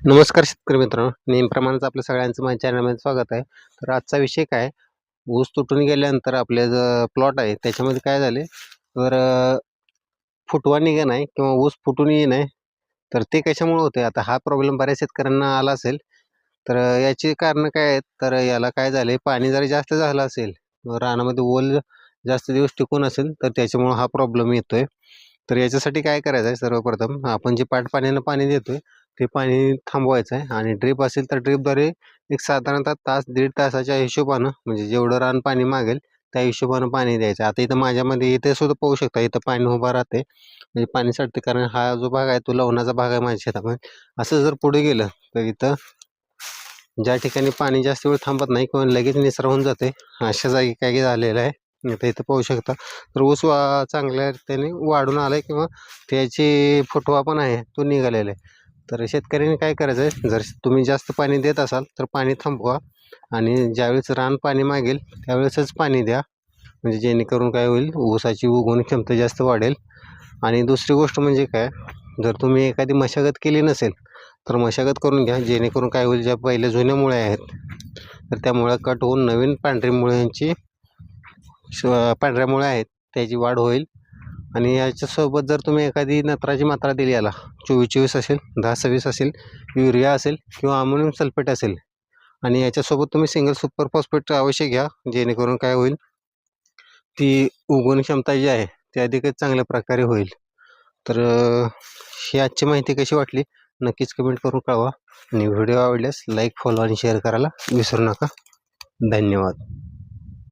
नमस्कार शेतकरी मित्रांनो, नेहमीप्रमाणेच आपल्या सगळ्यांचं माझ्या चॅनलमध्ये स्वागत आहे. तर आजचा विषय काय, ऊस तुटून गेल्यानंतर आपले जो प्लॉट आहे त्याच्यामध्ये काय झाले, तर फुटवा निघे नाही किंवा ऊस फुटून ये नाही. तर ते कशामुळे होते, आता हा प्रॉब्लेम बऱ्याच शेतकऱ्यांना आला असेल. तर याची कारणं काय आहेत, तर याला काय झाले, पाणी जरी जास्त झालं असेल, रानामध्ये ओल जास्त दिवस टिकून असेल, तर त्याच्यामुळं हा प्रॉब्लेम येतोय. तर याच्यासाठी काय करायचं आहे, सर्वप्रथम आपण जे पाण्यानं पाणी देतोय ते पाणी थांबवायचं आहे आणि ड्रीप असेल तर ड्रीपद्वारे एक साधारणतः तास दीड तासाच्या हिशोबानं, म्हणजे जेवढं रान पाणी मागेल त्या हिशोबानं पाणी द्यायचं. आता इथं माझ्यामध्ये इथे सुद्धा पाहू शकता, इथं पाणी उभा राहते, म्हणजे पाणी साठते, कारण हा जो भाग आहे तो लवणाचा भाग आहे माझ्या शेतामध्ये. असं जर पुढे गेलं तर इथं ज्या ठिकाणी पाणी जास्त वेळ थांबत नाही किंवा लगेच निचरा होऊन जाते, अशा जागी काय झालेलं आहे. आता इथं पाहू शकता, तर ऊस चांगल्या रीतीने वाढून आलाय किंवा त्याची फुटवा पण आहे तो निघालेला आहे. तर शेतकऱ्यांनी काय करायचं आहे, जर तुम्ही जास्त पाणी देत असाल तर पाणी थांबवा आणि ज्यावेळेस रान पाणी मागेल त्यावेळेसच पाणी द्या, म्हणजे जेणेकरून काय होईल, ऊसाची उगवण क्षमता जास्त वाढेल. आणि दुसरी गोष्ट म्हणजे काय, जर तुम्ही एखादी मशागत केली नसेल तर मशागत करून घ्या, जेणेकरून काय होईल, ज्या पहिल्या जुन्या मुळे आहेत तर त्या मुळ्या कट होऊन नवीन पांढरी मुळ्यांची पांढऱ्या मुळ्या आहेत त्याची वाढ होईल. आणि याच्यासोबत जर तुम्ही एखादी नत्राची मात्रा दिली, याला 24-24 असेल, 10-26 असेल, युरिया असेल किंवा अमोनियम सल्फेट असेल, आणि याच्यासोबत तुम्ही सिंगल सुपर फॉस्फेट अवश्य घ्या, जेणेकरून काय होईल, ती उगवण क्षमता जी आहे ती अधिकच चांगल्या प्रकारे होईल. तर ही आजची माहिती कशी वाटली नक्कीच कमेंट करून कळवा आणि व्हिडिओ आवडल्यास लाईक, फॉलो आणि शेअर करायला विसरू नका. धन्यवाद.